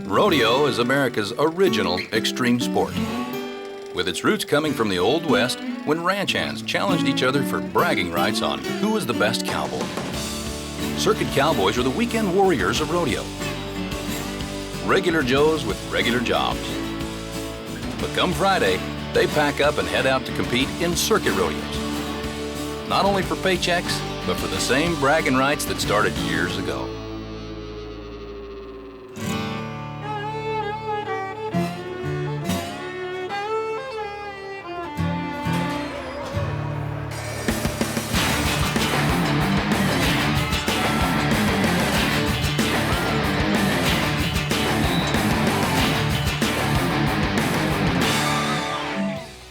Rodeo is America's original extreme sport, with its roots coming from the Old West when ranch hands challenged each other for bragging rights on who was the best cowboy. Circuit cowboys are the weekend warriors of rodeo. Regular Joes with regular jobs. But come Friday, they pack up and head out to compete in circuit rodeos. Not only for paychecks, but for the same bragging rights that started years ago.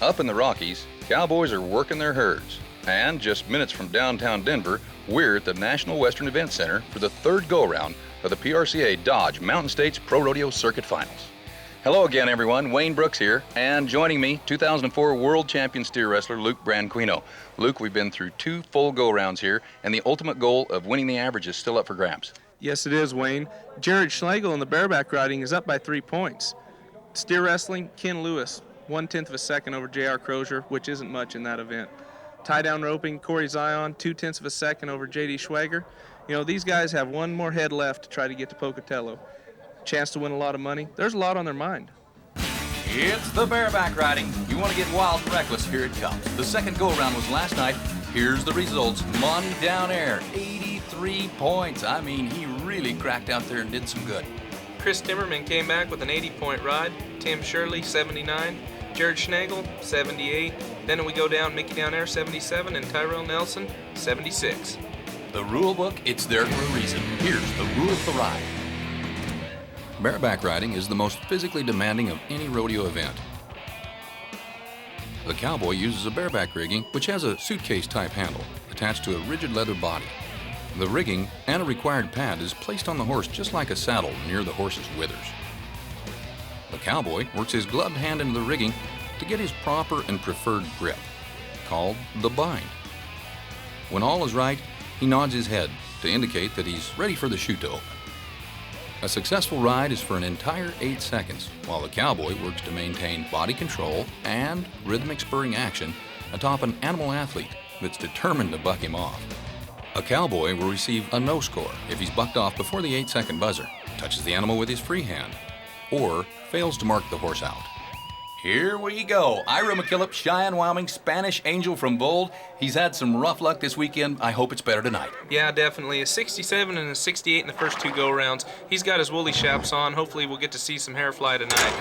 Up in the Rockies, cowboys are working their herds. And just minutes from downtown Denver, we're at the National Western Event Center for the third go-around of the Prca Dodge Mountain States Pro Rodeo Circuit Finals. Hello again, everyone. Wayne Brooks here, and joining me, 2004 World Champion steer wrestler Luke Branquino. Luke, we've been through 2 full go-rounds here, and the ultimate goal of winning the average is still up for grabs. Yes, it is, Wayne. Jared Schlegel in the bareback riding is up by 3 points. Steer wrestling, Ken Lewis, 1/10 of a second over J.R. Crozier, which isn't much in that event. Tie-down roping, Corey Zion, 2/10 of a second over J.D. Schwager. You know, these guys have one more head left to try to get to Pocatello. Chance to win a lot of money. There's a lot on their mind. It's the bareback riding. You want to get wild and reckless, here it comes. The second go-around was last night. Here's the results. Monty Down Air, 83 points. I mean, he really cracked out there and did some good. Chris Timmerman came back with an 80-point ride. Tim Shirley, 79. Jared Schlegel, 78. Then we go down, Mickey Down Air, 77, and Tyrell Nelson, 76. The rule book, it's there for a reason. Here's the rule of the ride. Bareback riding is the most physically demanding of any rodeo event. The cowboy uses a bareback rigging, which has a suitcase-type handle attached to a rigid leather body. The rigging and a required pad is placed on the horse just like a saddle near the horse's withers. The cowboy works his gloved hand into the rigging to get his proper and preferred grip, called the bind. When all is right, he nods his head to indicate that he's ready for the chute to open. A successful ride is for an entire 8 seconds, while the cowboy works to maintain body control and rhythmic spurring action atop an animal athlete that's determined to buck him off. A cowboy will receive a no score if he's bucked off before the 8-second buzzer, touches the animal with his free hand, or fails to mark the horse out. Here we go. Ira McKillop, Cheyenne, Wyoming, Spanish Angel from Bold. He's had some rough luck this weekend. I hope it's better tonight. Yeah, definitely. A 67 and a 68 in the first 2 go-rounds. He's got his woolly chaps on. Hopefully we'll get to see some hair fly tonight.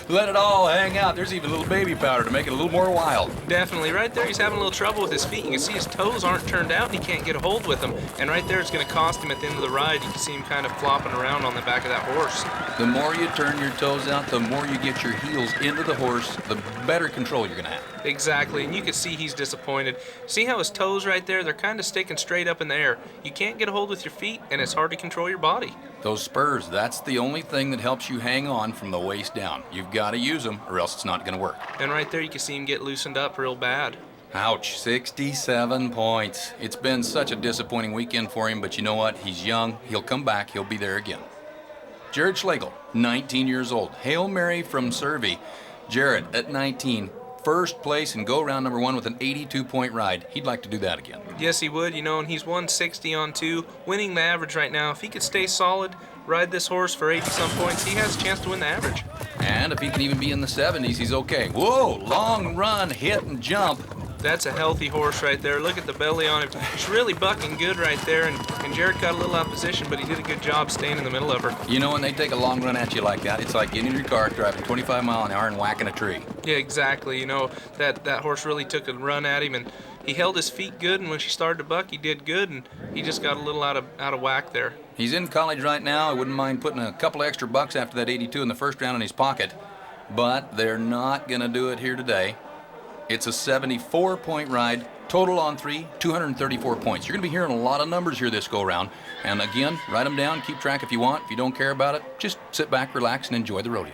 Let it all hang out. There's even a little baby powder to make it a little more wild. Definitely. Right there, he's having a little trouble with his feet. You can see his toes aren't turned out, and he can't get a hold with them. And right there, it's going to cost him at the end of the ride. You can see him kind of flopping around on the back of that horse. The more you turn your toes out, the more you get your heels into the horse, the better control you're going to have. Exactly, and you can see he's disappointed. See how his toes right there, they're kind of sticking straight up in the air. You can't get a hold with your feet, and it's hard to control your body. Those spurs, that's the only thing that helps you hang on from the waist down. You've got to use them, or else it's not going to work. And right there, you can see him get loosened up real bad. Ouch, 67 points. It's been such a disappointing weekend for him, but you know what? He's young. He'll come back. He'll be there again. Jared Schlegel, 19 years old. Hail Mary from Survey. Jared, at 19, first place in go-round number 1 with an 82-point ride. He'd like to do that again. Yes, he would, you know, and he's 160 on 2, winning the average right now. If he could stay solid, ride this horse for 80-some points, he has a chance to win the average. And if he can even be in the 70s, he's okay. Whoa, long run, hit, and jump. That's a healthy horse right there. Look at the belly on him. He's really bucking good right there, and Jared got a little opposition, but he did a good job staying in the middle of her. You know, when they take a long run at you like that, it's like getting in your car, driving 25 miles an hour and whacking a tree. Yeah, exactly. You know, that horse really took a run at him, and he held his feet good, and when she started to buck, he did good, and he just got a little out of whack there. He's in college right now. I wouldn't mind putting a couple extra bucks after that 82 in the first round in his pocket, but they're not going to do it here today. It's a 74-point ride, total on 3, 234 points. You're going to be hearing a lot of numbers here this go-round. And again, write them down, keep track if you want. If you don't care about it, just sit back, relax, and enjoy the rodeo.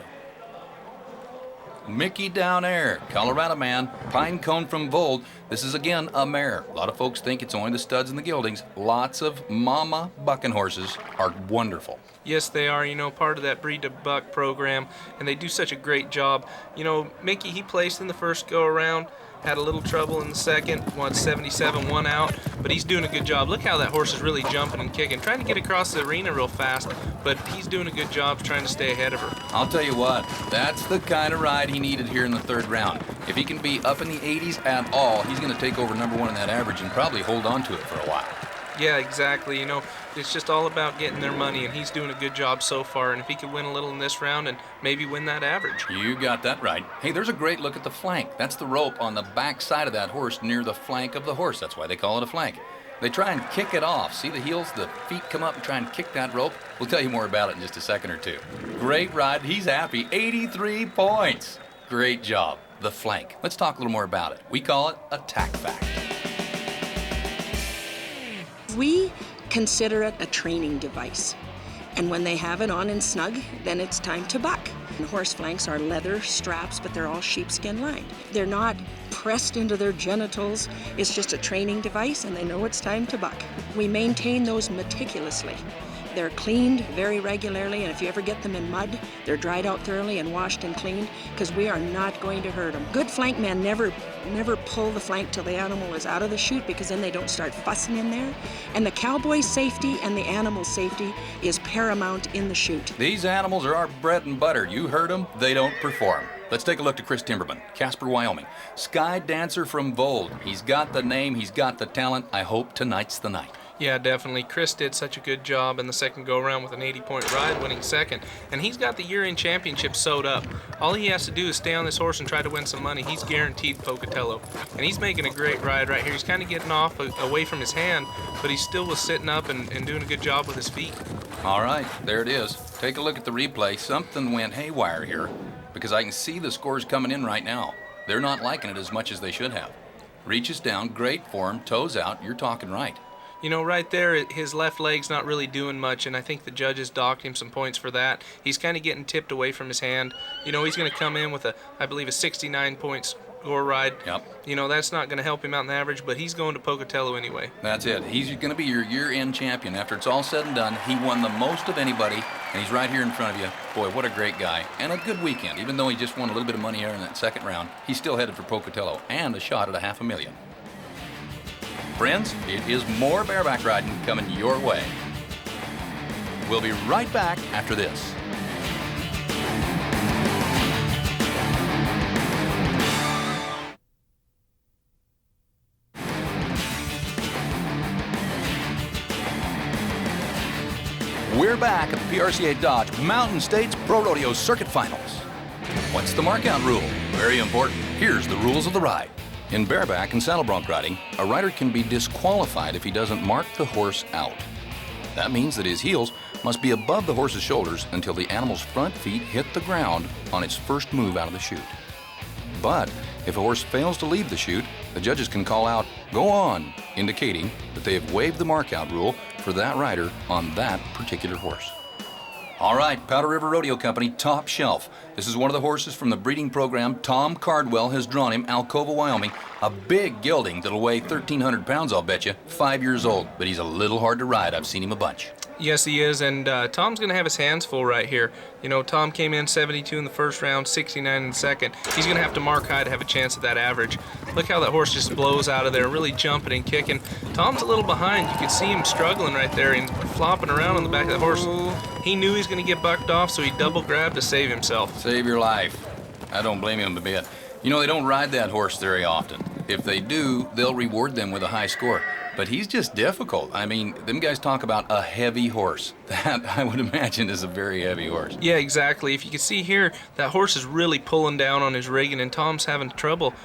Mickey Down Air, Colorado man, pine cone from Vold. This is again a mare. A lot of folks think it's only the studs and the geldings. Lots of mama bucking horses are wonderful. Yes, they are, part of that breed to buck program, and they do such a great job. Mickey, he placed in the first go around, had a little trouble in the second, won 77, 1 out, but he's doing a good job. Look how that horse is really jumping and kicking, trying to get across the arena real fast, but he's doing a good job trying to stay ahead of her. I'll tell you what, that's the kind of ride he needed here in the third round. If he can be up in the 80s at all, he's going to take over number one in that average and probably hold on to it for a while. Yeah, exactly. It's just all about getting their money, and he's doing a good job so far. And if he could win a little in this round and maybe win that average. You got that right. Hey, there's a great look at the flank. That's the rope on the back side of that horse near the flank of the horse. That's why they call it a flank. They try and kick it off. See the heels, the feet come up and try and kick that rope? We'll tell you more about it in just a second or two. Great ride. He's happy. 83 points. Great job. The flank. Let's talk a little more about it. We call it a tack fact. We consider it a training device. And when they have it on and snug, then it's time to buck. And horse flanks are leather straps, but they're all sheepskin lined. They're not pressed into their genitals. It's just a training device, and they know it's time to buck. We maintain those meticulously. They're cleaned very regularly, and if you ever get them in mud, they're dried out thoroughly and washed and cleaned, because we are not going to hurt them. Good flank men never pull the flank till the animal is out of the chute, because then they don't start fussing in there. And the cowboy's safety and the animal's safety is paramount in the chute. These animals are our bread and butter. You heard them, they don't perform. Let's take a look to Chris Timberman, Casper, Wyoming. Sky Dancer from Vold. He's got the name, he's got the talent. I hope tonight's the night. Yeah, definitely. Chris did such a good job in the second go-around with an 80-point ride, winning second. And he's got the year-end championship sewed up. All he has to do is stay on this horse and try to win some money. He's guaranteed Pocatello. And he's making a great ride right here. He's kind of getting off away from his hand, but he still was sitting up and doing a good job with his feet. All right, there it is. Take a look at the replay. Something went haywire here, because I can see the scores coming in right now. They're not liking it as much as they should have. Reaches down, great form, toes out. You're talking right. Right there, his left leg's not really doing much, and I think the judges docked him some points for that. He's kind of getting tipped away from his hand. He's going to come in with I believe, a 69 points score ride. Yep. That's not going to help him out in the average, but he's going to Pocatello anyway. That's it. He's going to be your year-end champion. After it's all said and done, he won the most of anybody, and he's right here in front of you. Boy, what a great guy. And a good weekend. Even though he just won a little bit of money here in that second round, he's still headed for Pocatello and a shot at $500,000. Friends, it is more bareback riding coming your way. We'll be right back after this. We're back at the PRCA Dodge Mountain States Pro Rodeo Circuit Finals. What's the markout rule? Very important. Here's the rules of the ride. In bareback and saddle bronc riding, a rider can be disqualified if he doesn't mark the horse out. That means that his heels must be above the horse's shoulders until the animal's front feet hit the ground on its first move out of the chute. But if a horse fails to leave the chute, the judges can call out, "Go on," indicating that they have waived the markout rule for that rider on that particular horse. All right, Powder River Rodeo Company, top shelf. This is one of the horses from the breeding program. Tom Cardwell has drawn him, Alcova, Wyoming. A big gelding that'll weigh 1,300 pounds, I'll bet you. 5 years old, but he's a little hard to ride. I've seen him a bunch. Yes, he is, and Tom's going to have his hands full right here. Tom came in 72 in the first round, 69 in the second. He's going to have to mark high to have a chance at that average. Look how that horse just blows out of there, really jumping and kicking. Tom's a little behind. You can see him struggling right there and flopping around on the back of the horse. He knew he was going to get bucked off, so he double grabbed to save himself. Save your life. I don't blame him a bit. They don't ride that horse very often. If they do, they'll reward them with a high score. But he's just difficult. I mean, them guys talk about a heavy horse. That, I would imagine, is a very heavy horse. Yeah, exactly. If you can see here, that horse is really pulling down on his rigging, and Tom's having trouble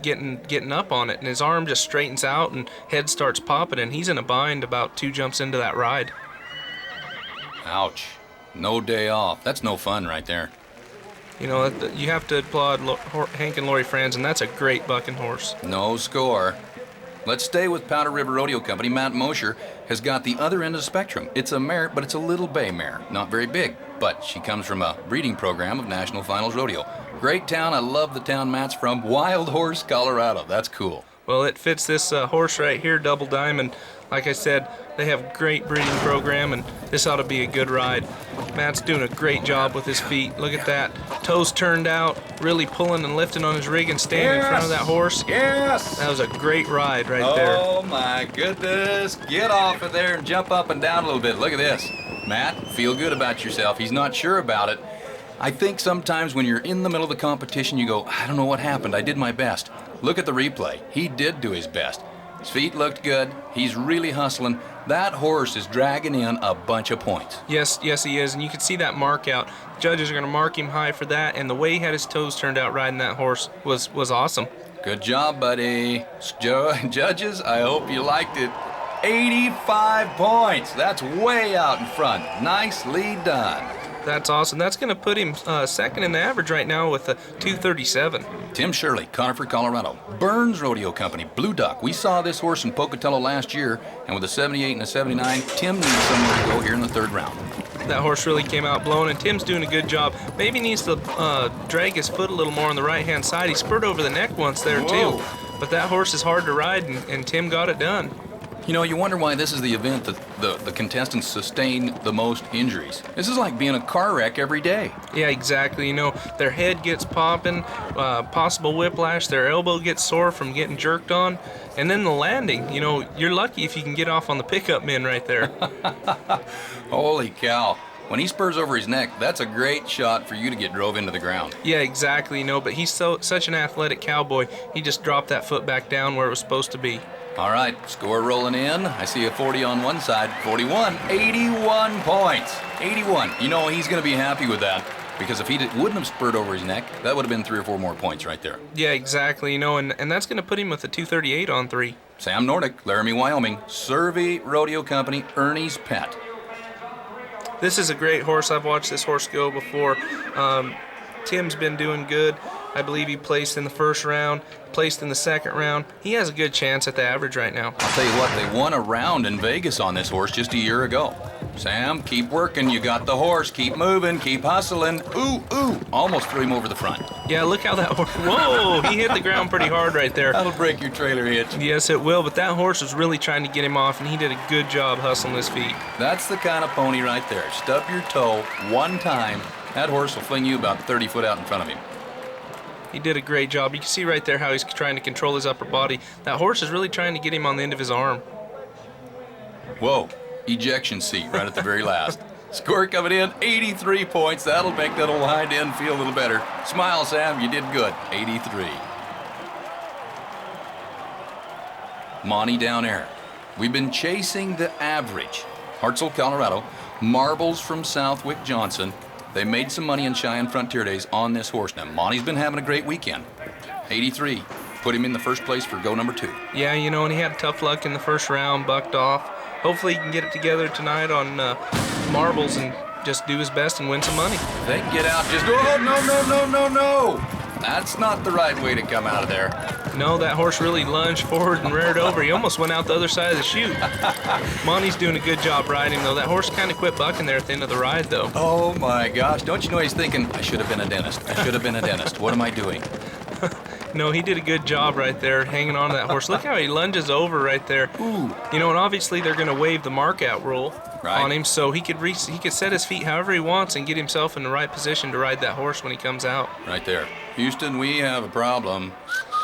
getting up on it. And his arm just straightens out, and head starts popping, and he's in a bind about 2 jumps into that ride. Ouch. No day off. That's no fun right there. You have to applaud Hank and Lori Franz, and that's a great bucking horse. No score. Let's stay with Powder River Rodeo Company. Matt Mosher has got the other end of the spectrum. It's a mare, but it's a little bay mare. Not very big, but she comes from a breeding program of National Finals Rodeo. Great town. I love the town Matt's from. Wild Horse, Colorado. That's cool. Well, it fits this horse right here, Double Diamond. Like I said, they have a great breeding program, and this ought to be a good ride. Matt's doing a great job with his feet. Look at that. Toes turned out, really pulling and lifting on his rig and staying in front of that horse. Yes! That was a great ride right there. Oh, my goodness. Get off of there and jump up and down a little bit. Look at this. Matt, feel good about yourself. He's not sure about it. I think sometimes when you're in the middle of the competition, you go, I don't know what happened. I did my best. Look at the replay. He did do his best. His feet looked good. He's really hustling. That horse is dragging in a bunch of points. Yes, he is, and you can see that mark out. Judges are going to mark him high for that, and the way he had his toes turned out riding that horse was awesome. Good job, buddy. Judges, I hope you liked it. 85 points. That's way out in front. Nicely done. That's awesome. That's going to put him second in the average right now with a 237. Tim Shirley, Conifer, Colorado. Burns Rodeo Company, Blue Duck. We saw this horse in Pocatello last year, and with a 78 and a 79, Tim needs somewhere to go here in the third round. That horse really came out blown, and Tim's doing a good job. Maybe needs to drag his foot a little more on the right-hand side. He spurred over the neck once there, too. But that horse is hard to ride, and Tim got it done. You know, you wonder why this is the event that the contestants sustain the most injuries. This is like being a car wreck every day. Yeah, exactly. You know, their head gets popping, possible whiplash, their elbow gets sore from getting jerked on, and then the landing. You know, you're lucky if you can get off on the pickup min right there. Holy cow. When he spurs over his neck, that's a great shot for you to get drove into the ground. Yeah, exactly. You know, but he's such an athletic cowboy, he just dropped that foot back down where it was supposed to be. All right, score rolling in. I see a 40 on one side, 41, 81 points, 81. You know, he's going to be happy with that because if he wouldn't have spurred over his neck, that would have been 3 or 4 more points right there. Yeah, exactly. You know, and that's going to put him with a 238 on 3. Sam Nordic, Laramie, Wyoming, Survey Rodeo Company, Ernie's Pet. This is a great horse. I've watched this horse go before. Tim's been doing good. I believe he placed in the first round, placed in the second round. He has a good chance at the average right now. I'll tell you what, they won a round in Vegas on this horse just a year ago. Sam, keep working. You got the horse. Keep moving. Keep hustling. Ooh, almost threw him over the front. Yeah, look how that horse, whoa, he hit the ground pretty hard right there. That'll break your trailer hitch. Yes, it will, but that horse was really trying to get him off, and he did a good job hustling his feet. That's the kind of pony right there. Stub your toe one time. That horse will fling you about 30 foot out in front of him. He did a great job. You can see right there how he's trying to control his upper body. That horse is really trying to get him on the end of his arm. Whoa, ejection seat right at the very last. Score coming in, 83 points. That'll make that old hind end feel a little better. Smile, Sam, you did good. 83. Monty down there. We've been chasing the average. Hartselle, Colorado. Marbles from Southwick Johnson. They made some money in Cheyenne Frontier Days on this horse. Now, Monty's been having a great weekend. 83. Put him in the first place for go number 2. Yeah, you know, and he had tough luck in the first round, bucked off. Hopefully he can get it together tonight on marbles and just do his best and win some money. They can get out just, oh, no. That's not the right way to come out of there. No, that horse really lunged forward and reared over. He almost went out the other side of the chute. Monty's doing a good job riding him, though. That horse kind of quit bucking there at the end of the ride, though. Oh, my gosh. Don't you know he's thinking, I should have been a dentist. What am I doing? No, he did a good job right there hanging on to that horse. Look how he lunges over right there. Ooh. You know, and obviously they're going to waive the markout rule on him, so he could set his feet however he wants and get himself in the right position to ride that horse when he comes out. Right there. Houston, we have a problem.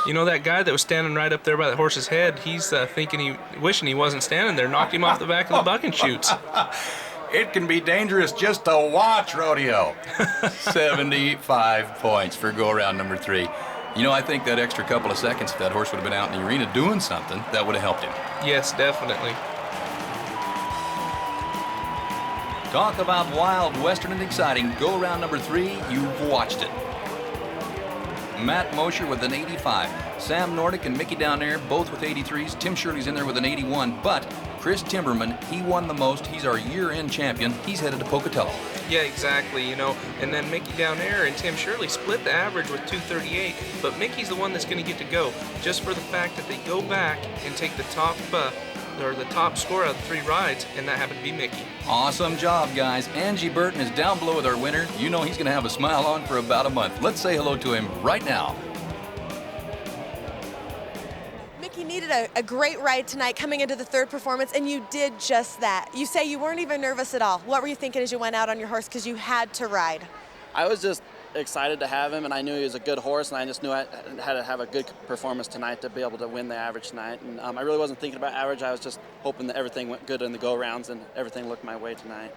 You know, that guy that was standing right up there by the horse's head, he's wishing he wasn't standing there, knocked him off the back of the bucking chutes. It can be dangerous just to watch rodeo. 75 points for go-around number 3. You know, I think that extra couple of seconds, if that horse would have been out in the arena doing something, that would have helped him. Yes, definitely. Talk about wild, western, and exciting. Go-around number 3, you've watched it. Matt Mosher with an 85. Sam Nordic and Mickey down there, both with 83s. Tim Shirley's in there with an 81. But Chris Timberman, he won the most. He's our year-end champion. He's headed to Pocatello. Yeah, exactly, you know. And then Mickey down there and Tim Shirley split the average with 2:38, but Mickey's the one that's going to get to go, just for the fact that they go back and take the top score out of the 3 rides, and that happened to be Mickey. Awesome job, guys. Angie Burton is down below with our winner. You know he's going to have a smile on for about a month. Let's say hello to him right now. Mickey needed a great ride tonight coming into the 3rd performance, and you did just that. You say you weren't even nervous at all. What were you thinking as you went out on your horse because you had to ride? I was just excited to have him, and I knew he was a good horse, and I just knew I had to have a good performance tonight to be able to win the average tonight. And I really wasn't thinking about average. I was just hoping that everything went good in the go-rounds and everything looked my way tonight.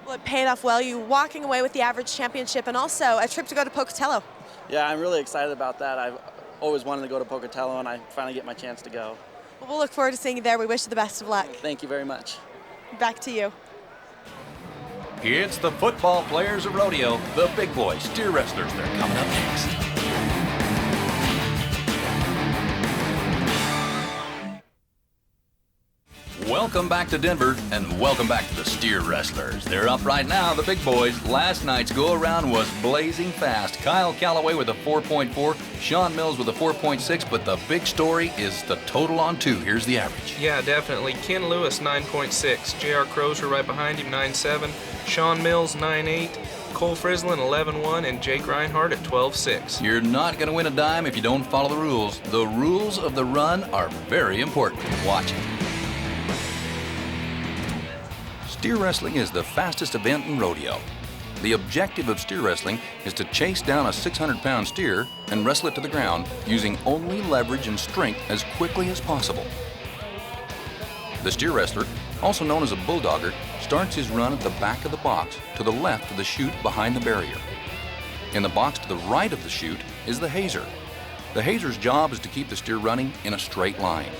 Well, it paid off well. You walking away with the average championship and also a trip to go to Pocatello. Yeah, I'm really excited about that. I've always wanted to go to Pocatello, and I finally get my chance to go. Well, we'll look forward to seeing you there. We wish you the best of luck. Thank you very much. Back to you. It's the football players of Rodeo, the big boys, steer wrestlers. They're coming up next. Welcome back to Denver, and welcome back to the steer wrestlers. They're up right now, the big boys. Last night's go-around was blazing fast. Kyle Callaway with a 4.4, Sean Mills with a 4.6, but the big story is the total on 2. Here's the average. Yeah, definitely. Ken Lewis, 9.6. J.R. Crozier right behind him, 9.7. Sean Mills, 9.8. Cole Frislin, 11.1. And Jake Rinehart at 12.6. You're not going to win a dime if you don't follow the rules. The rules of the run are very important. Watch it. Steer wrestling is the fastest event in rodeo. The objective of steer wrestling is to chase down a 600-pound steer and wrestle it to the ground using only leverage and strength as quickly as possible. The steer wrestler, also known as a bulldogger, starts his run at the back of the box to the left of the chute behind the barrier. In the box to the right of the chute is the hazer. The hazer's job is to keep the steer running in a straight line.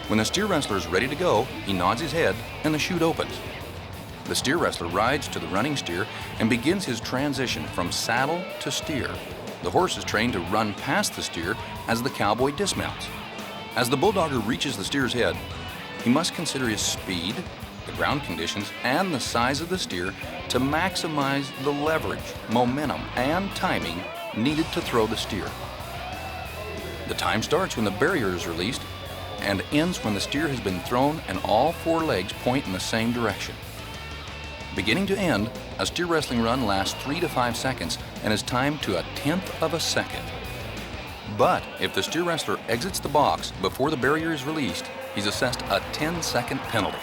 When the steer wrestler is ready to go, he nods his head and the chute opens. The steer wrestler rides to the running steer and begins his transition from saddle to steer. The horse is trained to run past the steer as the cowboy dismounts. As the bulldogger reaches the steer's head, he must consider his speed, the ground conditions, and the size of the steer to maximize the leverage, momentum, and timing needed to throw the steer. The time starts when the barrier is released and ends when the steer has been thrown and all 4 legs point in the same direction. Beginning to end, a steer wrestling run lasts 3 to 5 seconds and is timed to 1/10 of a second. But if the steer wrestler exits the box before the barrier is released, he's assessed a 10-second penalty.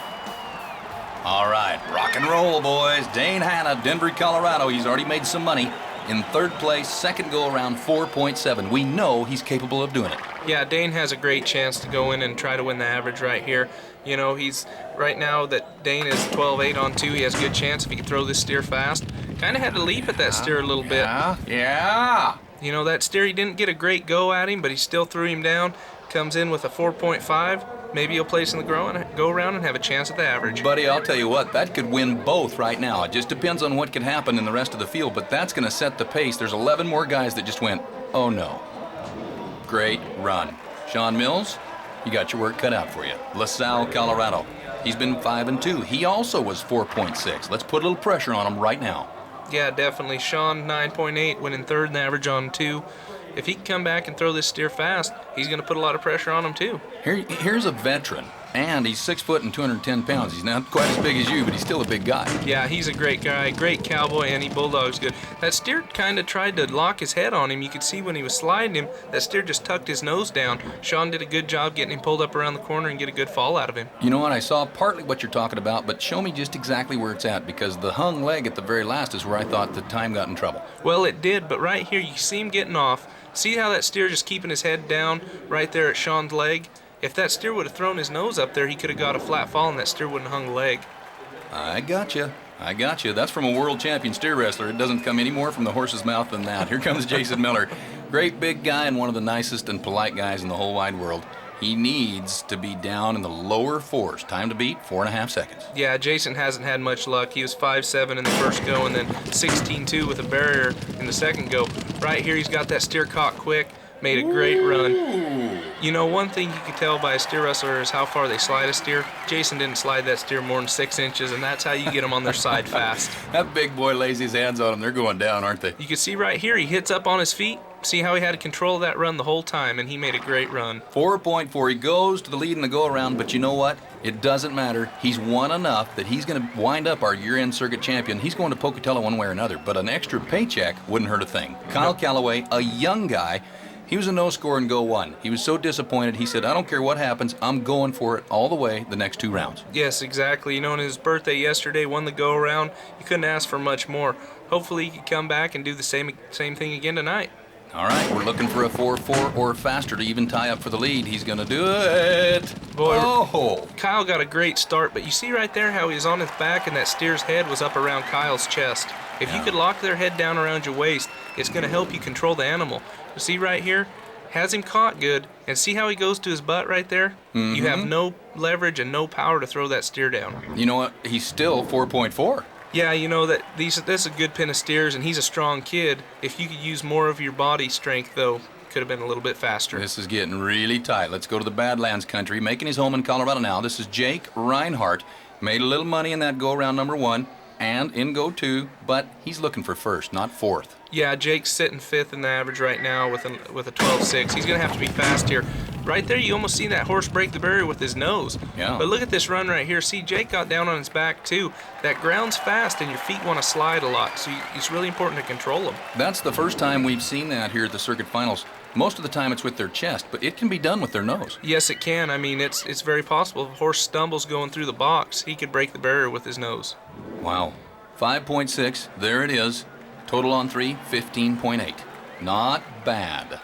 All right, rock and roll, boys. Dane Hanna, Denver, Colorado. He's already made some money. In 3rd place, second go around, 4.7. We know he's capable of doing it. Yeah, Dane has a great chance to go in and try to win the average right here. You know, he's right now that Dane is 12.8 on 2. He has a good chance if he can throw this steer fast. Kind of had to leap at that steer a little bit. Yeah. You know, that steer, he didn't get a great go at him, but he still threw him down. Comes in with a 4.5. Maybe he'll place in the go around and have a chance at the average. Buddy, I'll tell you what, that could win both right now. It just depends on what can happen in the rest of the field, but that's going to set the pace. There's 11 more guys that just went, oh no. Great run. Sean Mills, you got your work cut out for you. LaSalle, Colorado. He's been 5-2. He also was 4.6. Let's put a little pressure on him right now. Yeah, definitely. Sean, 9.8, winning 3rd in the average on 2. If he can come back and throw this steer fast, he's going to put a lot of pressure on him too. Here's a veteran, and he's 6 foot and 210 pounds. He's not quite as big as you, but he's still a big guy. Yeah, he's a great guy, great cowboy, and he bulldogs good. That steer kind of tried to lock his head on him. You could see when he was sliding him, that steer just tucked his nose down. Sean did a good job getting him pulled up around the corner and get a good fall out of him. You know what, I saw partly what you're talking about, but show me just exactly where it's at, because the hung leg at the very last is where I thought the time got in trouble. Well, it did, but right here you see him getting off. See how that steer just keeping his head down right there at Sean's leg? If that steer would have thrown his nose up there, he could have got a flat fall and that steer wouldn't have hung the leg. I got you. That's from a world champion steer wrestler. It doesn't come any more from the horse's mouth than that. Here comes Jason Miller. Great big guy and one of the nicest and polite guys in the whole wide world. He needs to be down in the lower 4s. Time to beat, 4.5 seconds. Yeah, Jason hasn't had much luck. He was 5.7 in the first go and then 16.2 with a barrier in the second go. Right here, he's got that steer caught quick. Made a great run. You know, one thing you can tell by a steer wrestler is how far they slide a steer. Jason didn't slide that steer more than 6 inches, and that's how you get them on their side fast. That big boy lays his hands on them. They're going down, aren't they? You can see right here, he hits up on his feet. See how he had control of that run the whole time, and he made a great run. 4.4. He goes to the lead in the go-around, but you know what? It doesn't matter. He's won enough that he's going to wind up our year-end circuit champion. He's going to Pocatello one way or another, but an extra paycheck wouldn't hurt a thing. Kyle Callaway, a young guy, he was a no score in go one. He was so disappointed. He said, I don't care what happens. I'm going for it all the way the next 2 rounds. Yes, exactly. You know, on his birthday yesterday, won the go-around. You couldn't ask for much more. Hopefully he can come back and do the same thing again tonight. All right, we're looking for a 4-4 or faster to even tie up for the lead. He's going to do it. Boy, oh. Kyle got a great start, but you see right there how he was on his back and that steer's head was up around Kyle's chest. If you could lock their head down around your waist, it's going to help you control the animal. You see right here, has him caught good, and see how he goes to his butt right there? Mm-hmm. You have no leverage and no power to throw that steer down. You know what? He's still 4.4. Yeah, you know that this is a good pen of steers, and he's a strong kid. If you could use more of your body strength, though, could have been a little bit faster. This is getting really tight. Let's go to the Badlands country. Making his home in Colorado now. This is Jake Rinehart. Made a little money in that go-around number 1 and in go 2, but he's looking for first, not fourth. Yeah, Jake's sitting 5th in the average right now with a 12.6. He's going to have to be fast here. Right there, you almost seen that horse break the barrier with his nose. Yeah. But look at this run right here. See, Jake got down on his back, too. That ground's fast, and your feet want to slide a lot, so it's really important to control them. That's the first time we've seen that here at the circuit finals. Most of the time it's with their chest, but it can be done with their nose. Yes, it can. I mean, it's very possible. If a horse stumbles going through the box, he could break the barrier with his nose. Wow. 5.6, there it is. Total on 3, 15.8. Not bad.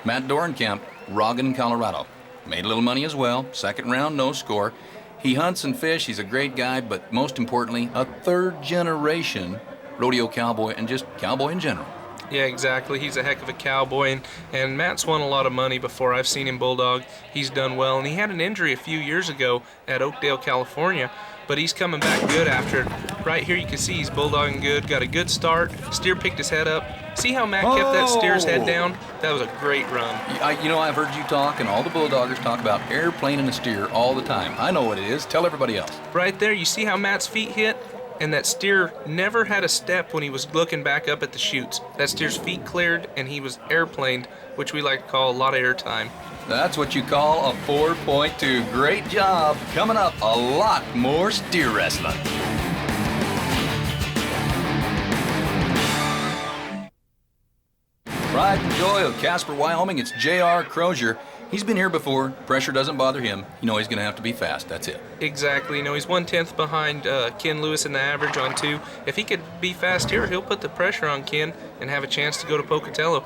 Matt Dorenkamp, Roggen, Colorado. Made a little money as well. 2nd round, no score. He hunts and fish. He's a great guy, but most importantly, a 3rd generation rodeo cowboy and just cowboy in general. Yeah, exactly. He's a heck of a cowboy, and Matt's won a lot of money before. I've seen him bulldog. He's done well, and he had an injury a few years ago at Oakdale, California, but he's coming back good after it. Right here you can see he's bulldogging good, got a good start. Steer picked his head up. See how Matt kept that steer's head down? That was a great run. I've heard you talk, and all the bulldoggers talk about airplaning a steer all the time. I know what it is. Tell everybody else. Right there, you see how Matt's feet hit? And that steer never had a step when he was looking back up at the chutes. That steer's feet cleared, and he was airplaned, which we like to call a lot of air time. That's what you call a 4.2. Great job. Coming up, a lot more steer wrestling. Pride and joy of Casper, Wyoming. It's J.R. Crozier. He's been here before. Pressure doesn't bother him. You know he's going to have to be fast. That's it. Exactly. You know, he's 1/10 behind Ken Lewis in the average on 2. If he could be fast here, he'll put the pressure on Ken and have a chance to go to Pocatello.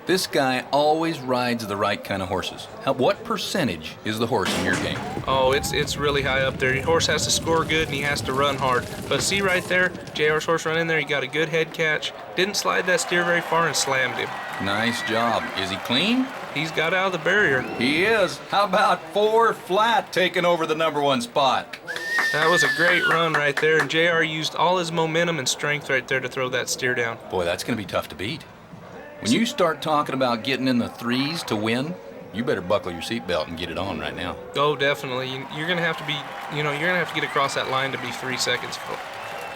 This guy always rides the right kind of horses. What percentage is the horse in your game? Oh, it's really high up there. Your horse has to score good and he has to run hard. But see right there, JR's horse run in there. He got a good head catch. Didn't slide that steer very far and slammed him. Nice job. Is he clean? He's got out of the barrier. He is. How about 4 flat taking over the number 1 spot? That was a great run right there, and JR used all his momentum and strength right there to throw that steer down. Boy, that's going to be tough to beat. When you start talking about getting in the 3s to win, you better buckle your seatbelt and get it on right now. Oh, definitely. You're going to have to be, you're going to have to get across that line to be 3 seconds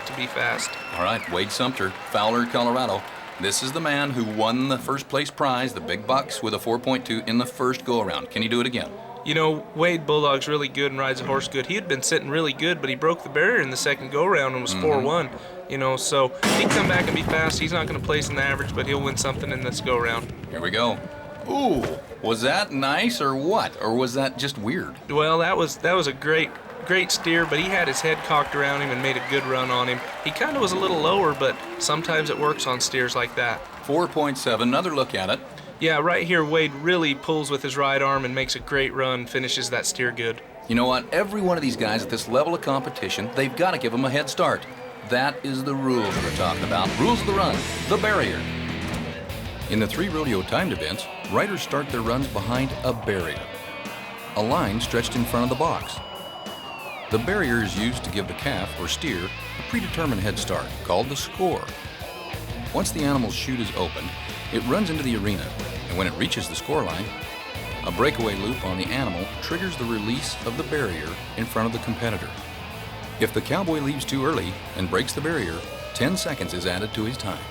to be fast. All right, Wade Sumter, Fowler, Colorado. This is the man who won the first place prize, the big bucks, with a 4.2 in the first go-around. Can he do it again? You know, Wade Bulldog's really good and rides a horse good. He had been sitting really good, but he broke the barrier in the second go-around and was 4-1. You know, so he can come back and be fast. He's not going to place in the average, but he'll win something in this go-around. Here we go. Ooh, was that nice or what? Or was that just weird? Well, that was a great steer, but he had his head cocked around him and made a good run on him. He kind of was a little lower, but sometimes it works on steers like that. 4.7, another look at it. Yeah, right here, Wade really pulls with his right arm and makes a great run, finishes that steer good. You know what? Every one of these guys at this level of competition, they've got to give them a head start. That is the rules we're talking about. Rules of the run, the barrier. In the 3 rodeo timed events, riders start their runs behind a barrier, a line stretched in front of the box. The barrier is used to give the calf or steer a predetermined head start, called the score. Once the animal's chute is opened, it runs into the arena, And when it reaches the scoreline, a breakaway loop on the animal triggers the release of the barrier in front of the competitor. If the cowboy leaves too early and breaks the barrier, 10 seconds is added to his time.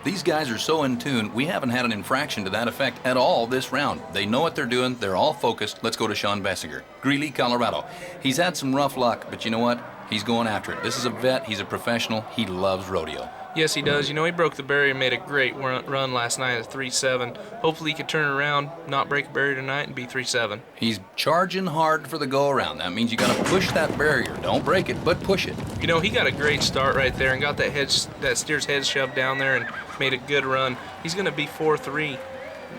These guys are so in tune, we haven't had an infraction to that effect at all this round. They know what they're doing, they're all focused. Let's go to Sean Bessinger, Greeley, Colorado. He's had some rough luck, but you know what? He's going after it. This is a vet, he's a professional, he loves rodeo. Yes, he does. You know, he broke the barrier and made a great run last night at 3-7. Hopefully he can turn it around, not break a barrier tonight, and be 3-7. He's charging hard for the go-around. That means you got to push that barrier. Don't break it, but push it. You know, he got a great start right there and got that steer's head shoved down there and made a good run. He's going to be 4-3.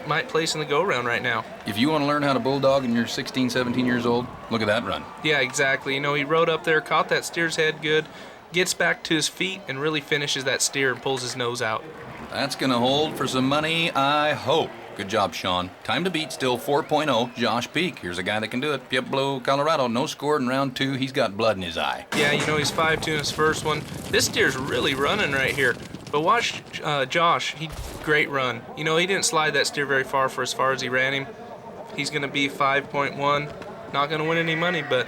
Might place in the go-round right now. If you want to learn how to bulldog and you're 16, 17 years old, look at that run. Yeah, exactly. You know, he rode up there, caught that steer's head good, gets back to his feet, and really finishes that steer and pulls his nose out. That's going to hold for some money, I hope. Good job, Sean. Time to beat still 4.0, Josh Peak. Here's a guy that can do it. Pueblo, Colorado. No scored in round 2. He's got blood in his eye. Yeah, you know, he's 5-2 in his first one. This steer's really running right here. But watch Josh. Great run. You know, he didn't slide that steer very far for as far as he ran him. He's going to be 5.1. Not going to win any money, but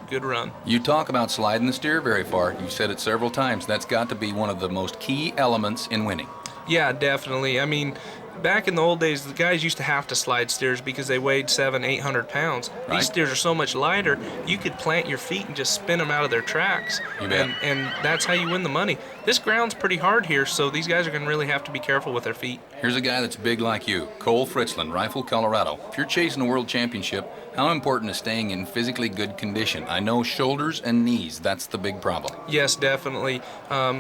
good run. You talk about sliding the steer very far. You've said it several times. That's got to be one of the most key elements in winning. Yeah, definitely. I mean, back in the old days, the guys used to have to slide steers because they weighed 700-800 pounds. Right. These steers are so much lighter, you could plant your feet and just spin them out of their tracks. You bet. And that's how you win the money. This ground's pretty hard here, so these guys are going to really have to be careful with their feet. Here's a guy that's big like you, Cole Fritzland, Rifle, Colorado. If you're chasing a world championship, how important is staying in physically good condition? I know shoulders and knees, that's the big problem. Yes, definitely.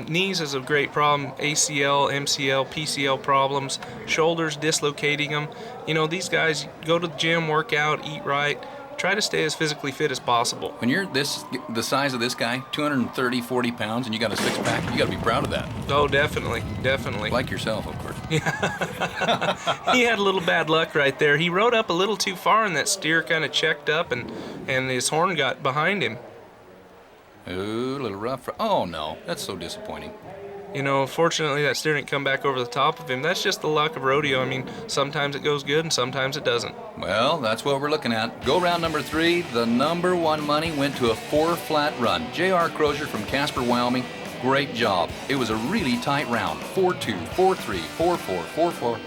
Knees is a great problem. ACL, MCL, PCL problems. Shoulders, dislocating them. You know, these guys go to the gym, work out, eat right. Try to stay as physically fit as possible. When you're the size of this guy, 230, 40 pounds, and you got a six-pack, you got to be proud of that. Oh, definitely, definitely. Like yourself, of course. Yeah. He had a little bad luck right there. He rode up a little too far, and that steer kind of checked up, and his horn got behind him. Ooh, a little rough. Oh, no. That's so disappointing. You know, fortunately, that steer didn't come back over the top of him. That's just the luck of rodeo. I mean, sometimes it goes good and sometimes it doesn't. Well, that's what we're looking at. Go round number 3. The number 1 money went to a 4-flat run. J.R. Crozier from Casper, Wyoming. Great job. It was a really tight round. 4-2, 4-3, 4-4, 4-4.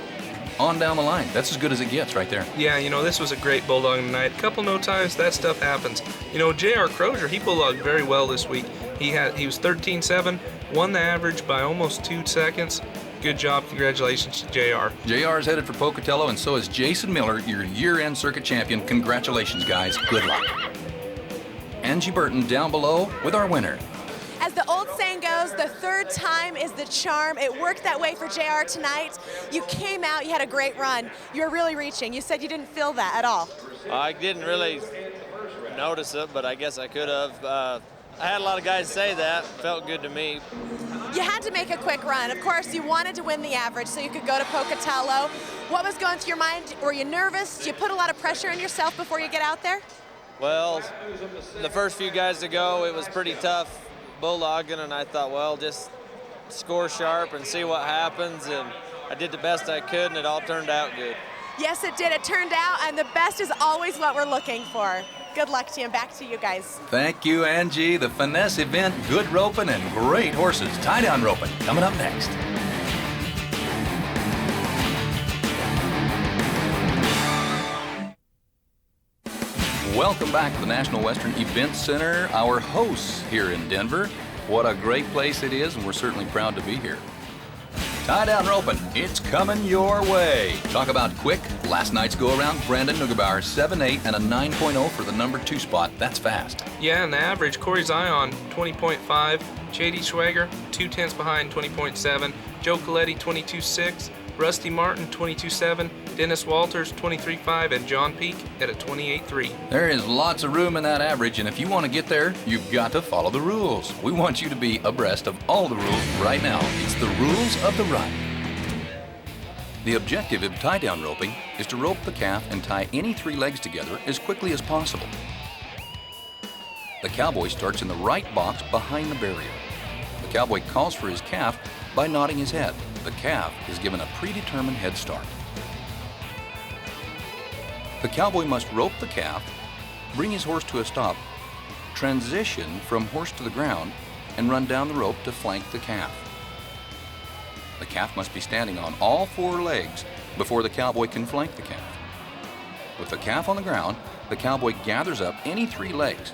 On down the line. That's as good as it gets right there. Yeah, you know, this was a great bulldog tonight. A couple no times, that stuff happens. You know, J.R. Crozier, he bulldogged very well this week. He was 13-7, won the average by almost 2 seconds. Good job. Congratulations to JR. JR is headed for Pocatello, and so is Jason Miller, your year-end circuit champion. Congratulations, guys. Good luck. Angie Burton down below with our winner. As the old saying goes, the third time is the charm. It worked that way for JR tonight. You came out, you had a great run. You were really reaching. You said you didn't feel that at all. I didn't really notice it, but I guess I could have. I had a lot of guys say that. Felt good to me. You had to make a quick run. Of course, you wanted to win the average so you could go to Pocatello. What was going through your mind? Were you nervous? Did you put a lot of pressure on yourself before you get out there? Well, the first few guys to go, it was pretty tough bulldogging, and I thought, well, just score sharp and see what happens, and I did the best I could, and it all turned out good. Yes, it did. It turned out, and the best is always what we're looking for. Good luck to you, and back to you guys. Thank you, Angie. The finesse event, good roping and great horses. Tie-down roping coming up next. Welcome back to the National Western Event Center. Our hosts here in Denver. What a great place it is, and we're certainly proud to be here. Tie-down roping, it's coming your way. Talk about quick. Last night's go-around, Brandon Neugebauer, 7.8 and a 9.0 for the number 2 spot. That's fast. Yeah, and the average, Corey Zion, 20.5. J.D. Schwager, 2/10 behind, 20.7. Joe Coletti, 22.6. Rusty Martin, 22.7. Dennis Walters, 23.5. And John Peak at a 28.3. There is lots of room in that average, and if you want to get there, you've got to follow the rules. We want you to be abreast of all the rules right now. It's the rules of the run. The objective of tie-down roping is to rope the calf and tie any 3 legs together as quickly as possible. The cowboy starts in the right box behind the barrier. The cowboy calls for his calf, by nodding his head. The calf is given a predetermined head start. The cowboy must rope the calf, bring his horse to a stop, transition from horse to the ground, and run down the rope to flank the calf. The calf must be standing on all 4 legs before the cowboy can flank the calf. With the calf on the ground, the cowboy gathers up any 3 legs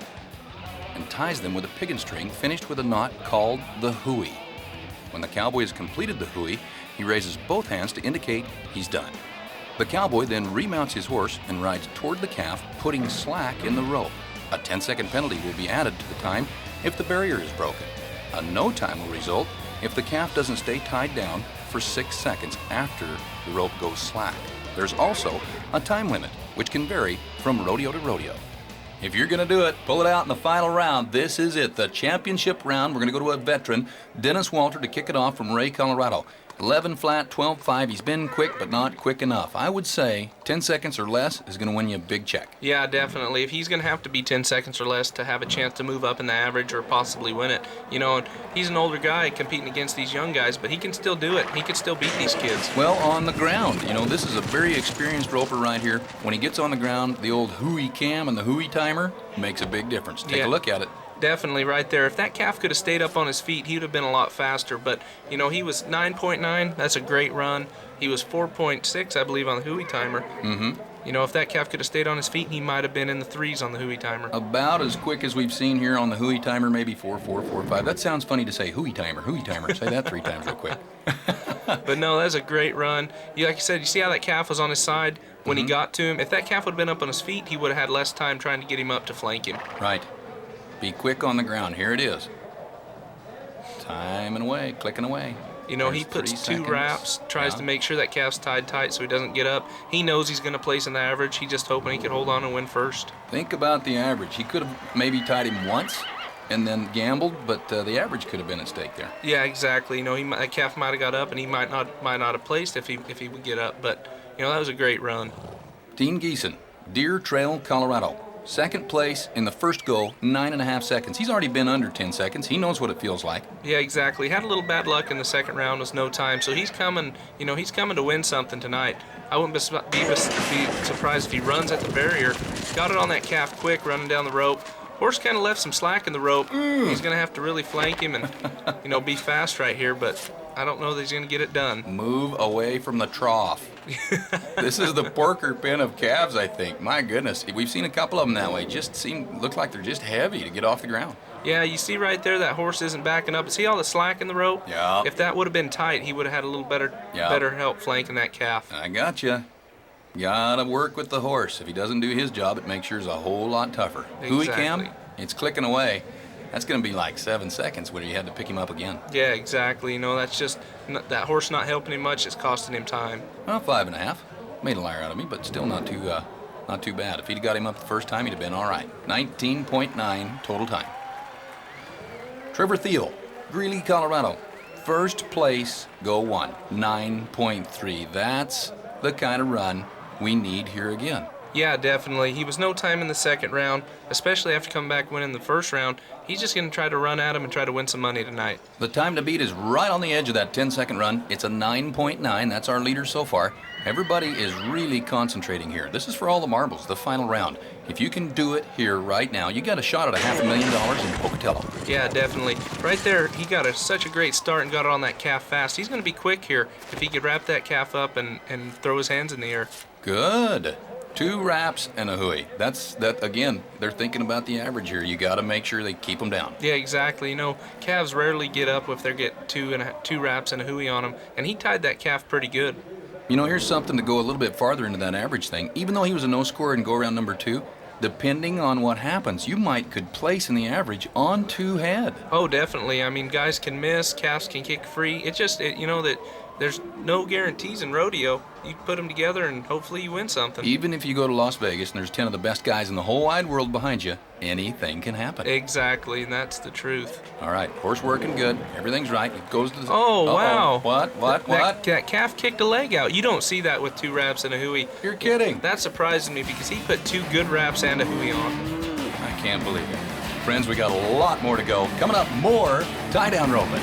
and ties them with a piggin string finished with a knot called the hooey. When the cowboy has completed the hooey, he raises both hands to indicate he's done. The cowboy then remounts his horse and rides toward the calf, putting slack in the rope. A 10-second penalty will be added to the time if the barrier is broken. A no time will result if the calf doesn't stay tied down for 6 seconds after the rope goes slack. There's also a time limit, which can vary from rodeo to rodeo. If you're going to do it, pull it out in the final round. This is it, the championship round. We're going to go to a veteran, Dennis Walter, to kick it off from Ray, Colorado. 11 flat, 12-5. He's been quick, but not quick enough. I would say 10 seconds or less is going to win you a big check. Yeah, definitely. If he's going to have to be 10 seconds or less to have a chance to move up in the average or possibly win it. You know, he's an older guy competing against these young guys, but he can still do it. He can still beat these kids. Well, on the ground, you know, this is a very experienced roper right here. When he gets on the ground, the old hooey cam and the hooey timer makes a big difference. Take a look at it. Definitely right there. If that calf could have stayed up on his feet, he would have been a lot faster. But, you know, he was 9.9. That's a great run. He was 4.6, I believe, on the hooey timer. Mm-hmm. You know, if that calf could have stayed on his feet, he might have been in the 3s on the hooey timer. About as quick as we've seen here on the hooey timer, maybe 4, 4, 4, 5. That sounds funny to say, hooey timer, hooey timer. Say that 3 times real quick. But no, that's a great run. Like you said, you see how that calf was on his side when he got to him? If that calf would have been up on his feet, he would have had less time trying to get him up to flank him. Right. Be quick on the ground. Here it is. Timing away, clicking away. You know, he puts 2 wraps, tries to make sure that calf's tied tight so he doesn't get up. He knows he's going to place in the average. He's just hoping he could hold on and win first. Think about the average. He could have maybe tied him once and then gambled, but the average could have been at stake there. Yeah, exactly. You know, that calf might have got up, and he might not have placed if he would get up. But you know, that was a great run. Dean Geeson, Deer Trail, Colorado. Second place in the first go, 9.5 seconds. He's already been under 10 seconds. He knows what it feels like. Yeah, exactly. Had a little bad luck in the second round, was no time. So he's coming, you know, he's coming to win something tonight. I wouldn't be surprised if he runs at the barrier. Got it on that calf quick, running down the rope. Horse kind of left some slack in the rope. He's going to have to really flank him and, you know, be fast right here, but I don't know that he's going to get it done. Move away from the trough. This is the porker pen of calves, I think. My goodness. We've seen a couple of them that way. Look like they're just heavy to get off the ground. Yeah, you see right there that horse isn't backing up. See all the slack in the rope? Yeah. If that would have been tight, he would have had a little better help flanking that calf. I gotcha. Gotta work with the horse. If he doesn't do his job, it makes yours a whole lot tougher. Exactly. Hooey cam, it's clicking away. That's going to be like 7 seconds when you had to pick him up again. Yeah, exactly. You know, that's just that horse not helping him much. It's costing him time. Well, 5.5. Made a liar out of me, but still not too bad. If he'd got him up the first time, he'd have been all right. 19.9 total time. Trevor Thiel, Greeley, Colorado. First place, go 1, 9.3. That's the kind of run we need here again. Yeah, definitely. He was no time in the second round, especially after coming back winning the first round. He's just going to try to run at him and try to win some money tonight. The time to beat is right on the edge of that 10-second run. It's a 9.9. That's our leader so far. Everybody is really concentrating here. This is for all the marbles, the final round. If you can do it here right now, you got a shot at $500,000 in Pocatello. Yeah, definitely. Right there, he got such a great start and got it on that calf fast. He's going to be quick here if he could wrap that calf up and throw his hands in the air. Good. 2 wraps and a hooey. That again, they're thinking about the average here. You got to make sure they keep them down. Yeah, exactly. You know, calves rarely get up if they get 2 wraps and a hooey on them, and he tied that calf pretty good. You know, here's something to go a little bit farther into that average thing. Even though he was a no scorer in go around number 2, depending on what happens, you could place in the average on 2 head. Oh, definitely. I mean, guys can miss, calves can kick free. You know that there's no guarantees in rodeo. You put them together and hopefully you win something. Even if you go to Las Vegas and there's 10 of the best guys in the whole wide world behind you, anything can happen. Exactly, and that's the truth. All right, horse working good. Everything's right. It goes to the... Oh, wow. What? That calf kicked a leg out. You don't see that with 2 wraps and a hooey. You're kidding. That surprises me because he put 2 good wraps and a hooey on. I can't believe it. Friends, we got a lot more to go. Coming up, more tie-down roping.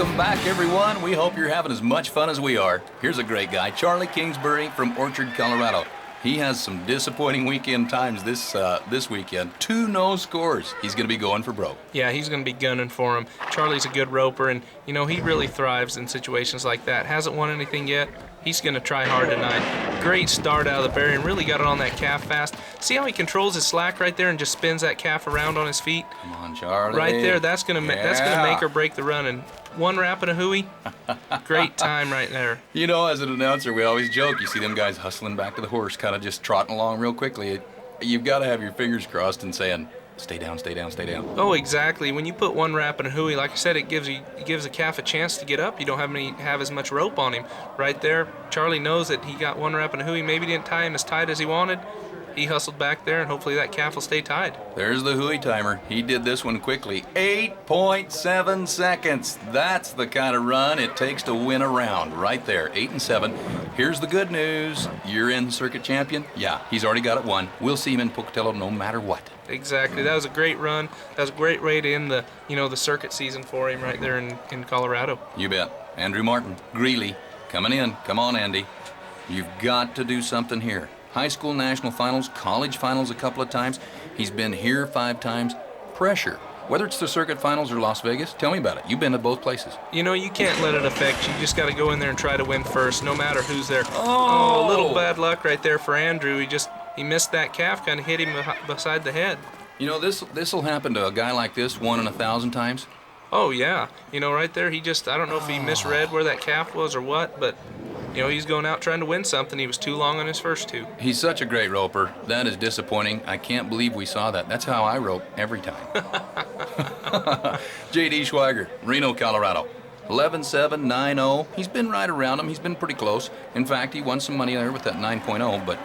Welcome back, everyone. We hope you're having as much fun as we are. Here's a great guy, Charlie Kingsbury from Orchard, Colorado. He has some disappointing weekend times this weekend. 2 no scores. He's going to be going for broke. Yeah, he's going to be gunning for him. Charlie's a good roper, and, you know, he really thrives in situations like that. Hasn't won anything yet. He's going to try hard tonight. Great start out of the barrier and really got it on that calf fast. See how he controls his slack right there and just spins that calf around on his feet? Come on, Charlie. Right there, that's going to make or break the run. And 1 wrap and a hooey, great time right there. You know, as an announcer, we always joke. You see them guys hustling back to the horse, kind of just trotting along real quickly. You've got to have your fingers crossed and saying, stay down, stay down, stay down. Oh, exactly. When you put 1 wrap and a hooey, like I said, it gives the calf a chance to get up. You don't have as much rope on him. Right there, Charlie knows that he got 1 wrap and a hooey. Maybe didn't tie him as tight as he wanted. He hustled back there, and hopefully that calf will stay tied. There's the hooey timer. He did this one quickly. 8.7 seconds. That's the kind of run it takes to win a round. Right there, 8 and 7. Here's the good news. You're in circuit champion. Yeah, he's already got it won. We'll see him in Pocatello no matter what. Exactly. That was a great run. That was a great way to end the circuit season for him right there in Colorado. You bet. Andrew Martin, Greeley, coming in. Come on, Andy. You've got to do something here. High school national finals, college finals a couple of times. He's been here 5 times. Pressure. Whether it's the circuit finals or Las Vegas, tell me about it. You've been to both places. You know, you can't let it affect you. You just got to go in there and try to win first, no matter who's there. Oh, a little bad luck right there for Andrew. He missed that calf, kind of hit him beside the head. You know, this will happen to a guy like this 1 in 1,000 times. Oh, yeah. You know, right there, I don't know if he misread where that calf was or what, but, you know, he's going out trying to win something. He was too long on his first 2. He's such a great roper. That is disappointing. I can't believe we saw that. That's how I rope every time. J.D. Schweiger, Reno, Colorado. 11-7, 9-0. He's been right around him. He's been pretty close. In fact, he won some money there with that 9.0, but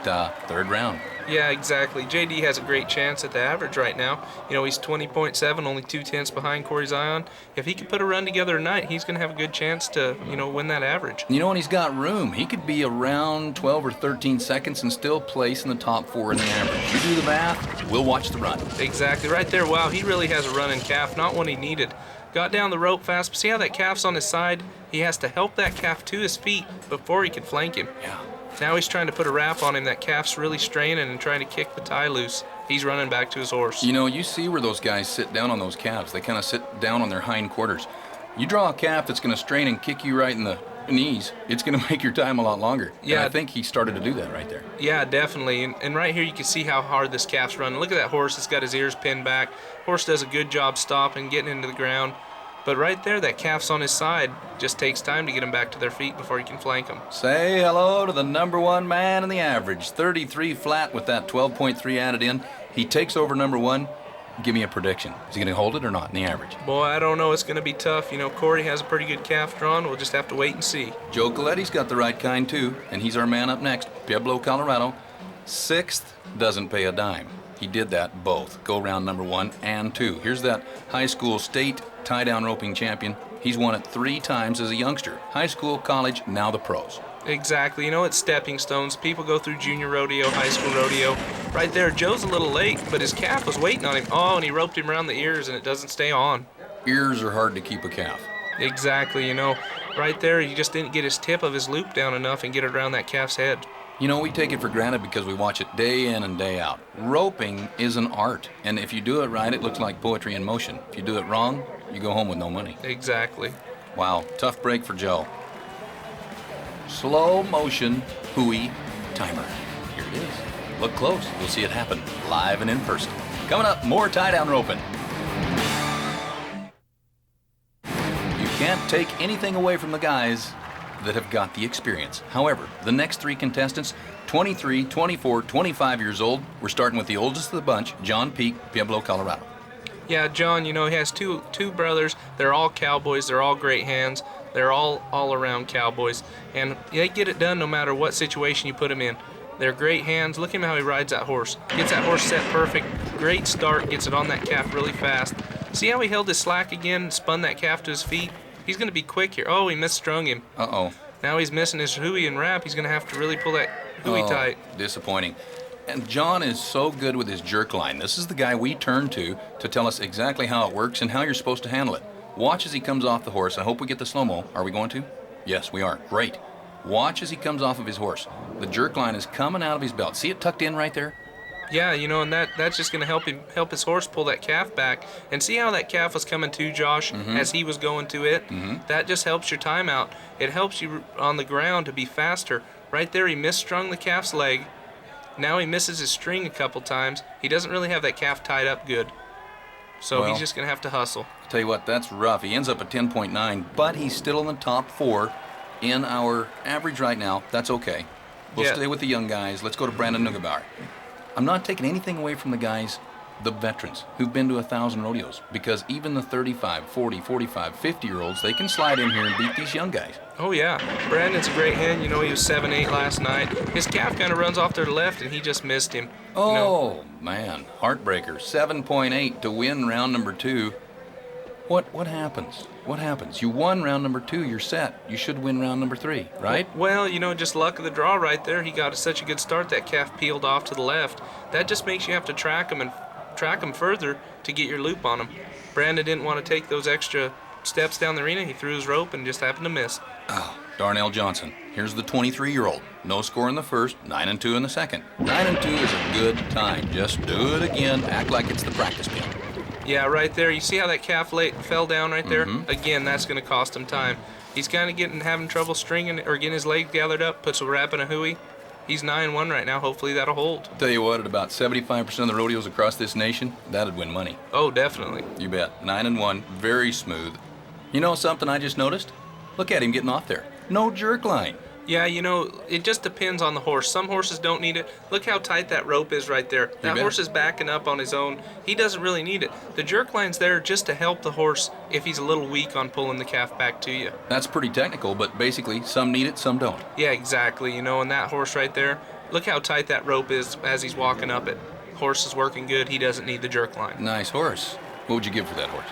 3rd round. Yeah, exactly. JD has a great chance at the average right now. You know, he's 20.7, only 2/10 behind Corey Zion. If he can put a run together tonight, he's going to have a good chance to, win that average. You know, and he's got room. He could be around 12 or 13 seconds and still place in the top 4 in the average. You do the math, we'll watch the run. Exactly. Right there, wow, he really has a running calf, not one he needed. Got down the rope fast, but see how that calf's on his side? He has to help that calf to his feet before he can flank him. Yeah. Now he's trying to put a wrap on him. That calf's really straining and trying to kick the tie loose. He's running back to his horse. You know, you see where those guys sit down on those calves. They kind of sit down on their hind quarters. You draw a calf that's going to strain and kick you right in the knees, it's going to make your time a lot longer. Yeah. And I think he started to do that right there. Yeah, definitely. And right here you can see how hard this calf's running. Look at that horse. It's got his ears pinned back. Horse does a good job stopping, getting into the ground. But right there, that calf's on his side. Just takes time to get him back to their feet before you can flank them. Say hello to the #1 man in the average. 33 flat with that 12.3 added in. He takes over #1. Give me a prediction. Is he going to hold it or not in the average? Boy, I don't know. It's going to be tough. You know, Corey has a pretty good calf drawn. We'll just have to wait and see. Joe Coletti's got the right kind, too, and he's our man up next. Pueblo, Colorado. 6th, doesn't pay a dime. He did that both, go round #1 and 2. Here's that high school state tie-down roping champion. He's won it 3 times as a youngster. High school, college, now the pros. Exactly. You know, it's stepping stones. People go through junior rodeo, high school rodeo. Right there, Joe's a little late, but his calf was waiting on him. Oh, and he roped him around the ears, and it doesn't stay on. Ears are hard to keep a calf. Exactly. You know, right there, he just didn't get his tip of his loop down enough and get it around that calf's head. You know, we take it for granted because we watch it day in and day out. Roping is an art, and if you do it right, it looks like poetry in motion. If you do it wrong, you go home with no money. Exactly. Wow, tough break for Joe. Slow motion hooey timer. Here it is. Look close. You'll see it happen live and in person. Coming up, more tie-down roping. You can't take anything away from the guys that have got the experience. However, the next 3 contestants, 23, 24, 25 years old. We're starting with the oldest of the bunch, John Peak, Pueblo, Colorado. Yeah, John, you know, he has two brothers. They're all cowboys. They're all great hands. They're all around cowboys. And they get it done no matter what situation you put them in. They're great hands. Look at him how he rides that horse. Gets that horse set perfect. Great start. Gets it on that calf really fast. See how he held his slack again and spun that calf to his feet? He's going to be quick here. Oh, he misstrung him. Uh-oh. Now he's missing his hooey and wrap. He's going to have to really pull that hooey tight. Disappointing. And John is so good with his jerk line. This is the guy we turn to tell us exactly how it works and how you're supposed to handle it. Watch as he comes off the horse. I hope we get the slow-mo. Are we going to? Yes, we are. Great. Watch as he comes off of his horse. The jerk line is coming out of his belt. See it tucked in right there? Yeah, you know, and that's just going to help his horse pull that calf back. And see how that calf was coming to, Josh, as he was going to it? That just helps your time out. It helps you on the ground to be faster. Right there, he misstrung the calf's leg. Now he misses his string a couple times. He doesn't really have that calf tied up good. So he's just going to have to hustle. I'll tell you what, that's rough. He ends up at 10.9, but he's still in the top 4 in our average right now. That's okay. We'll stay with the young guys. Let's go to Brandon Neugebauer. I'm not taking anything away from the guys, the veterans, who've been to 1,000 rodeos, because even the 35, 40, 45, 50-year-olds, they can slide in here and beat these young guys. Oh, yeah. Brandon's a great hen. You know, he was 7-8 last night. His calf kind of runs off to the left, and he just missed him. Oh, man. Heartbreaker. 7.8 to win round number 2. What happens? What happens? You won round number 2, you're set. You should win round number 3, right? Well, you know, just luck of the draw right there. He got such a good start, that calf peeled off to the left. That just makes you have to track him further to get your loop on him. Brandon didn't want to take those extra steps down the arena. He threw his rope and just happened to miss. Oh, Darnell Johnson. Here's the 23-year-old. No score in the first, 9-2 in the second. 9-2 is a good time. Just do it again. Act like it's the practice pin. Yeah, right there. You see how that calf fell down right there? Again, that's going to cost him time. He's kind of having trouble stringing or getting his leg gathered up, puts a wrap in a hooey. He's 9-1 right now. Hopefully that'll hold. Tell you what, at about 75% of the rodeos across this nation, that'd win money. Oh, definitely. You bet. 9-1, very smooth. You know something I just noticed? Look at him getting off there. No jerk line. Yeah, you know, it just depends on the horse. Some horses don't need it. Look how tight that rope is right there. That horse is backing up on his own. He doesn't really need it. The jerk line's there just to help the horse if he's a little weak on pulling the calf back to you. That's pretty technical, but basically, some need it, some don't. Yeah, exactly. You know, and that horse right there, look how tight that rope is as he's walking up it. Horse is working good. He doesn't need the jerk line. Nice horse. What would you give for that horse?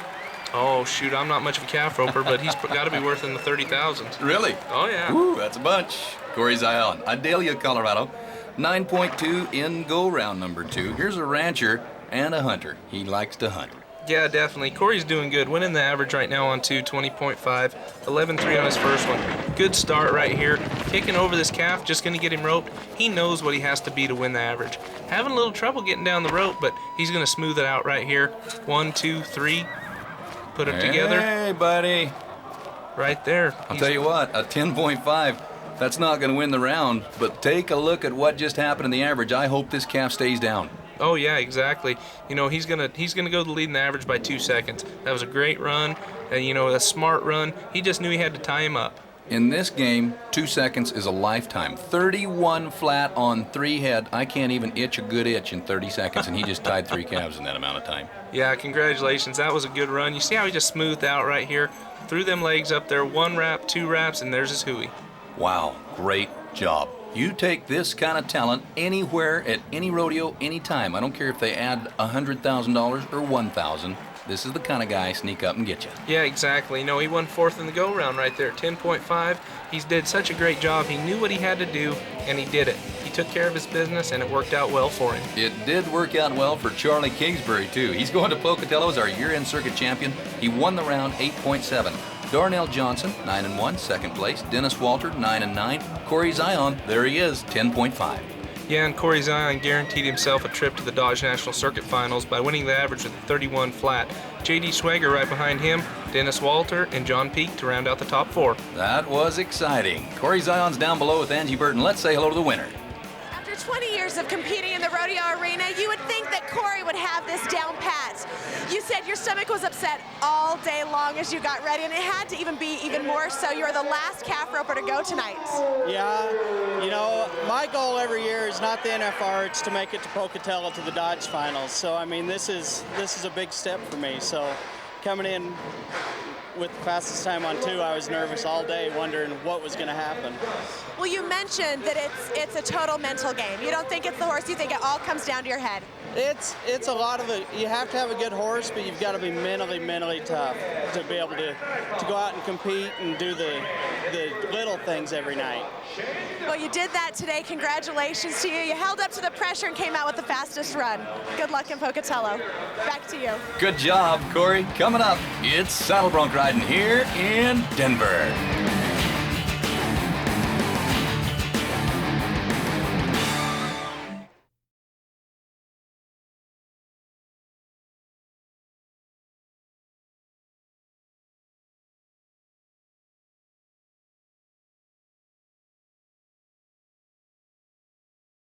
Oh, shoot, I'm not much of a calf roper, but he's got to be worth in the 30,000s. Really? Oh, yeah. Woo, that's a bunch. Corey Zion, Idalia, Colorado. 9.2 in go round number 2. Here's a rancher and a hunter. He likes to hunt. Yeah, definitely. Corey's doing good. Winning the average right now on 2, 20.5. 11-3 on his first one. Good start right here. Kicking over this calf, just going to get him roped. He knows what he has to be to win the average. Having a little trouble getting down the rope, but he's going to smooth it out right here. 1, 2, 3. Put it together. Hey, buddy. Right there. I'll tell you what, a 10.5, that's not going to win the round, but take a look at what just happened in the average. I hope this calf stays down. Oh, yeah, exactly. You know, he's gonna go to lead in the average by 2 seconds. That was a great run, and, you know, a smart run. He just knew he had to tie him up. In this game, 2 seconds is a lifetime. 31 flat on 3 head. I can't even itch a good itch in 30 seconds, and he just tied 3 calves in that amount of time. Yeah, congratulations. That was a good run. You see how he just smoothed out right here? Threw them legs up there, 1 wrap, 2 wraps, and there's his hooey. Wow, great job. You take this kind of talent anywhere at any rodeo, anytime. I don't care if they add $100,000 or $1,000. This is the kind of guy sneak up and get you. Yeah, exactly. You know, he won 4th in the go round right there, 10.5. He did such a great job. He knew what he had to do, and he did it. He took care of his business, and it worked out well for him. It did work out well for Charlie Kingsbury, too. He's going to Pocatello as our year-end circuit champion. He won the round 8.7. Darnell Johnson, 9-1, second place. Dennis Walter, 9-9. Corey Zion, there he is, 10.5. Yeah, and Corey Zion guaranteed himself a trip to the Dodge National Circuit Finals by winning the average with a 31 flat. J.D. Schwager right behind him, Dennis Walter, and John Peake to round out the top 4. That was exciting. Corey Zion's down below with Angie Burton. Let's say hello to the winner. After 20 years of competing in the rodeo arena, you would think that Corey would have this down pat. You said your stomach was upset all day long as you got ready, and it had to even be even more so. You are the last calf roper to go tonight. Yeah, you know, my goal every year is not the NFR, it's to make it to Pocatello to the Dodge Finals. So, I mean, this is a big step for me. So, coming in with the fastest time on 2, I was nervous all day, wondering what was going to happen. Well, you mentioned that it's a total mental game. You don't think it's the horse, you think it all comes down to your head. It's a lot of it. You have to have a good horse, but you've got to be mentally tough to be able to go out and compete and do the little things every night. Well, you did that today. Congratulations to you. You held up to the pressure and came out with the fastest run. Good luck in Pocatello. Back to you. Good job, Corey. Coming up, it's saddle bronc riding here in Denver.